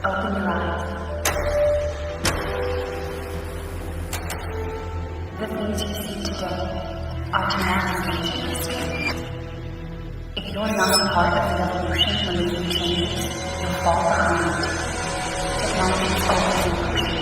Open your eyes. The things you see today are tomorrow's ancient history. If you're not a part of the evolution when the new changes, you'll fall behind. Technology is always in motion.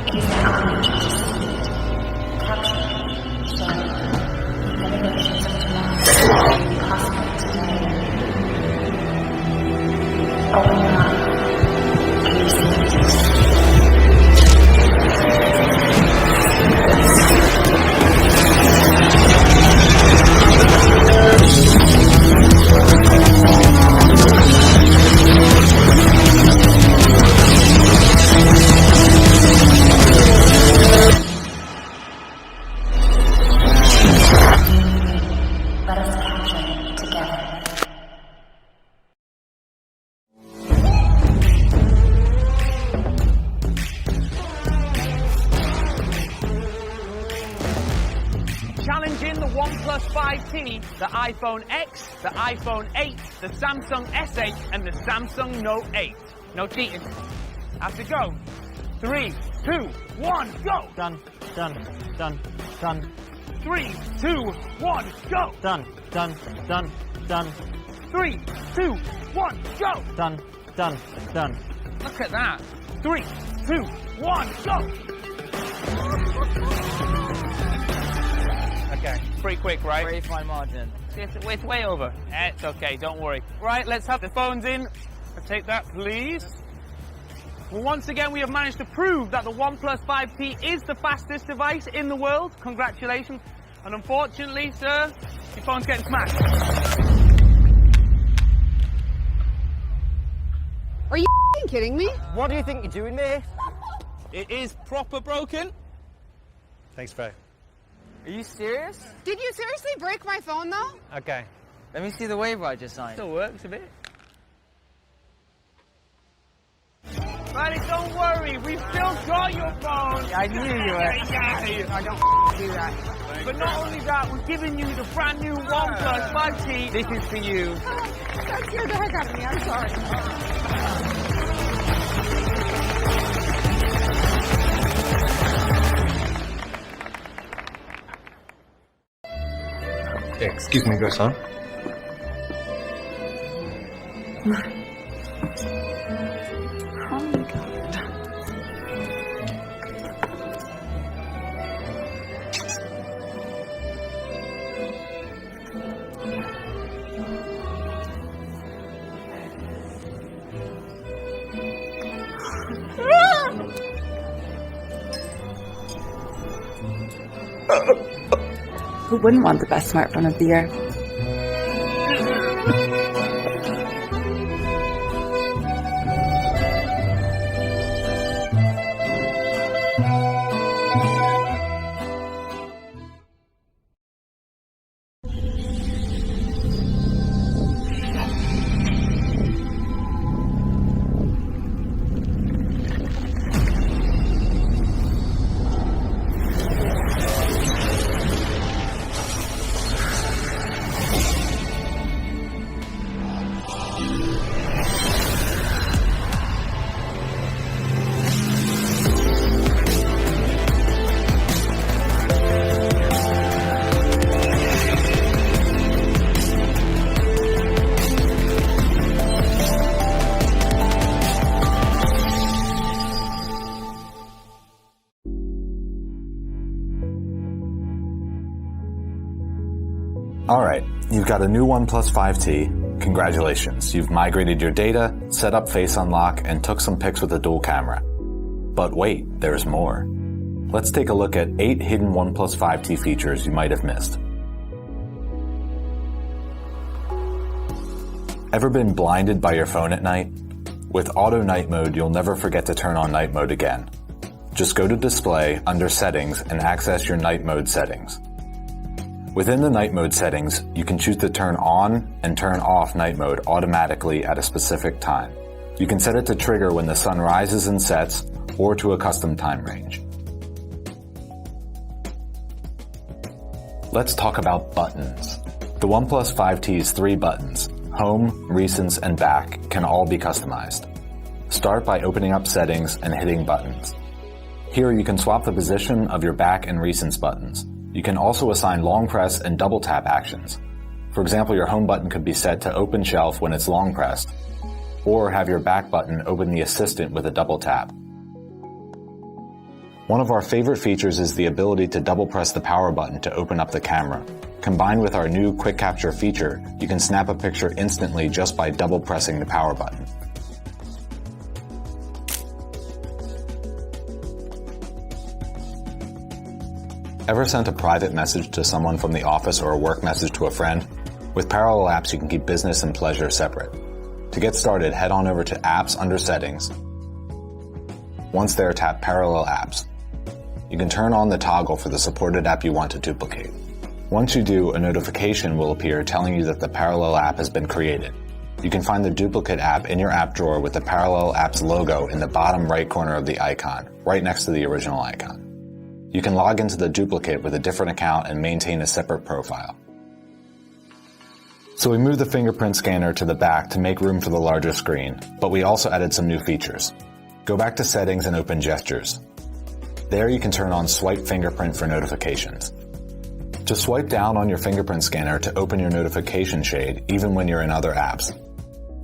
It is now our nature to see it, capture it, share it. The innovations of tomorrow will be possible today. Open your eyes. Can you see it? Let us capture it together. Challenging the OnePlus 5T, the iPhone X, the iPhone 8, the Samsung S8, and the Samsung Note 8. No cheating. Have to go. 3, 2, 1, go! Done, done, done, done. 3, 2, 1, go! Done, done, done, done. 3, 2, 1, go! Done, done, done. Look at that. 3, 2, 1, go! Okay, pretty quick, right? Very fine margin. It's way over. It's okay, don't worry. Right, let's have the phones in. Take that, please. Well, once again, we have managed to prove that the OnePlus 5T is the fastest device in the world. Congratulations. And unfortunately, sir, your phone's getting smashed. Are you kidding me? What do you think you're doing there? It is proper broken. Thanks, Faye. Are you serious? Did you seriously break my phone though? Okay. Let me see the waiver I just signed. Still works a bit. Buddy, don't worry, we've still got your phone. I knew you were. I don't do that. But not only that, we're giving you the brand new OnePlus 5T. This is for you. That scared the heck out of me. I'm sorry. Excuse me, go-son. Oh my god. Who wouldn't want the best smartphone of the year? Alright, you've got a new OnePlus 5T. Congratulations, you've migrated your data, set up Face Unlock, and took some pics with a dual camera. But wait, there's more. Let's take a look at 8 hidden OnePlus 5T features you might have missed. Ever been blinded by your phone at night? With Auto Night Mode, you'll never forget to turn on Night Mode again. Just go to Display, under Settings, and access your Night Mode settings. Within the night mode settings, you can choose to turn on and turn off night mode automatically at a specific time. You can set it to trigger when the sun rises and sets, or to a custom time range. Let's talk about buttons. The OnePlus 5T's 3 buttons, Home, Recents, and Back, can all be customized. Start by opening up Settings and hitting Buttons. Here you can swap the position of your back and recents buttons. You can also assign long press and double tap actions. For example, your home button could be set to open shelf when it's long pressed, or have your back button open the assistant with a double tap. One of our favorite features is the ability to double press the power button to open up the camera. Combined with our new quick capture feature, you can snap a picture instantly just by double pressing the power button. Ever sent a private message to someone from the office or a work message to a friend? With parallel apps, you can keep business and pleasure separate. To get started, head on over to Apps under Settings. Once there, tap Parallel Apps. You can turn on the toggle for the supported app you want to duplicate. Once you do, a notification will appear telling you that the parallel app has been created. You can find the duplicate app in your app drawer with the Parallel Apps logo in the bottom right corner of the icon, right next to the original icon. You can log into the duplicate with a different account and maintain a separate profile. So we moved the fingerprint scanner to the back to make room for the larger screen, but we also added some new features. Go back to Settings and open Gestures. There you can turn on Swipe Fingerprint for notifications. Just swipe down on your fingerprint scanner to open your notification shade even when you're in other apps.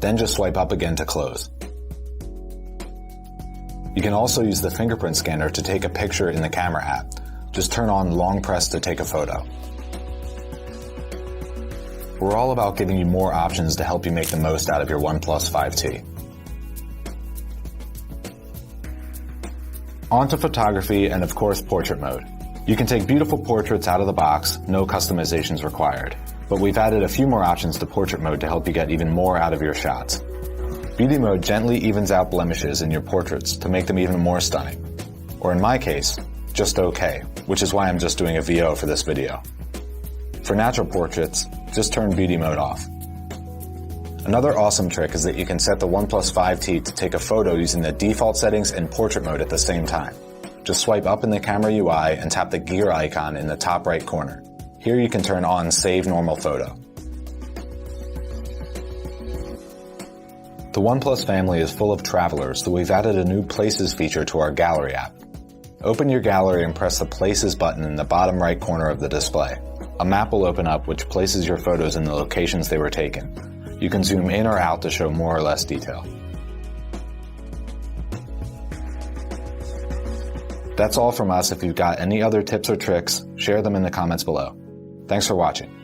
Then just swipe up again to close. You can also use the fingerprint scanner to take a picture in the camera app. Just turn on long press to take a photo. We're all about giving you more options to help you make the most out of your OnePlus 5T. On to photography and of course portrait mode. You can take beautiful portraits out of the box, no customizations required. But we've added a few more options to portrait mode to help you get even more out of your shots. Beauty mode gently evens out blemishes in your portraits to make them even more stunning. Or in my case, just okay, which is why I'm just doing a VO for this video. For natural portraits, just turn beauty mode off. Another awesome trick is that you can set the OnePlus 5T to take a photo using the default settings and portrait mode at the same time. Just swipe up in the camera UI and tap the gear icon in the top right corner. Here you can turn on Save Normal Photo. The OnePlus family is full of travelers, so we've added a new Places feature to our Gallery app. Open your gallery and press the Places button in the bottom right corner of the display. A map will open up which places your photos in the locations they were taken. You can zoom in or out to show more or less detail. That's all from us. If you've got any other tips or tricks, share them in the comments below. Thanks for watching.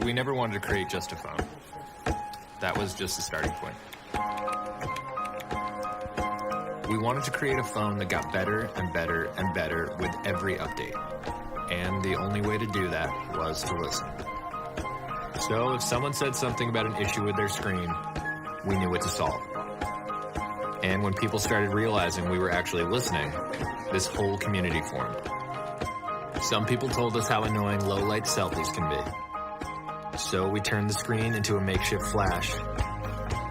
We never wanted to create just a phone. That was just the starting point. We wanted to create a phone that got better and better and better with every update. And the only way to do that was to listen. So if someone said something about an issue with their screen, we knew what to solve. And when people started realizing we were actually listening, this whole community formed. Some people told us how annoying low-light selfies can be. So we turned the screen into a makeshift flash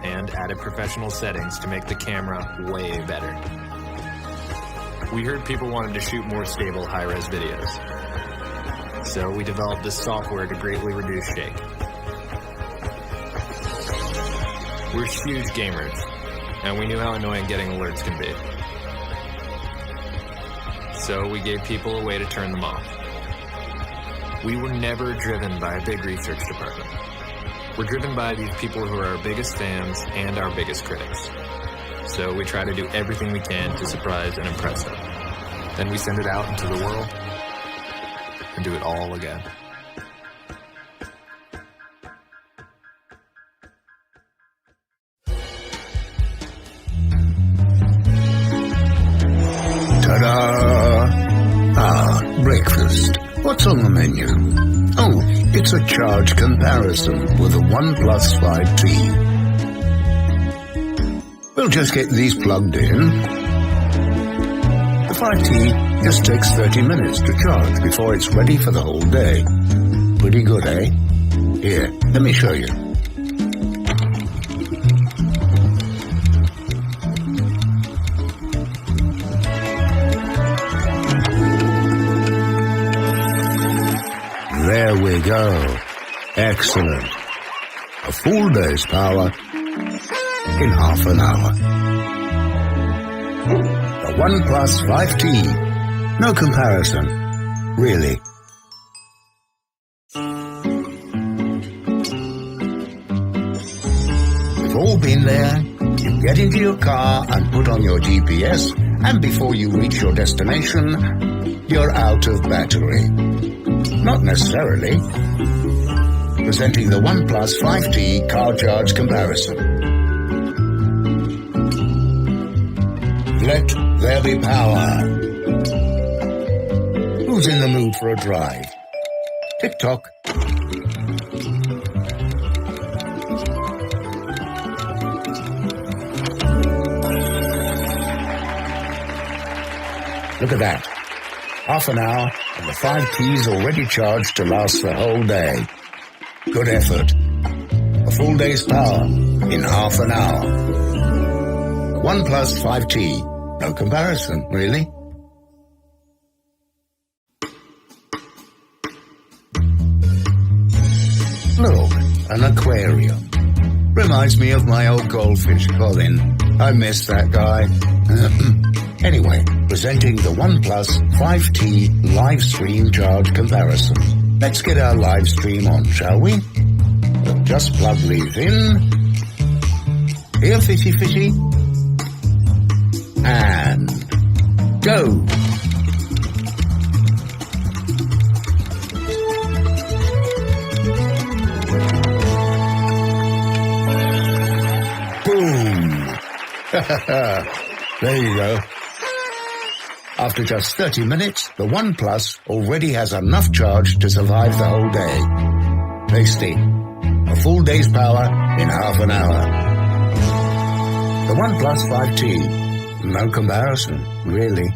and added professional settings to make the camera way better. We heard people wanted to shoot more stable high-res videos. So we developed this software to greatly reduce shake. We're huge gamers, and we knew how annoying getting alerts can be. So we gave people a way to turn them off. We were never driven by a big research department. We're driven by these people who are our biggest fans and our biggest critics. So we try to do everything we can to surprise and impress them. Then we send it out into the world and do it all again. Ta-da! Ah, breakfast. What's on the menu? Oh, it's a charge comparison with a OnePlus 5T. We'll just get these plugged in. The 5T just takes 30 minutes to charge before it's ready for the whole day. Pretty good, eh? Here, let me show you. There we go. Excellent. A full day's power in half an hour. The OnePlus 5T. No comparison. Really. We've all been there. You get into your car and put on your GPS, and before you reach your destination, you're out of battery. Not necessarily. Presenting the OnePlus 5T car charge comparison. Let there be power. Who's in the mood for a drive? Tick-tock. Look at that. Half an hour, and the 5T's already charged to last the whole day. Good effort. A full day's power in half an hour. The OnePlus 5T, no comparison, really. Look, an aquarium. Reminds me of my old goldfish, Colin. I miss that guy. Anyway, presenting the OnePlus 5T live stream charge comparison. Let's get our live stream on, shall we? We'll just plug these in. Here, fishy. And go. Boom. There you go. After just 30 minutes, the OnePlus already has enough charge to survive the whole day. Tasty. A full day's power in half an hour. The OnePlus 5T, no comparison, really.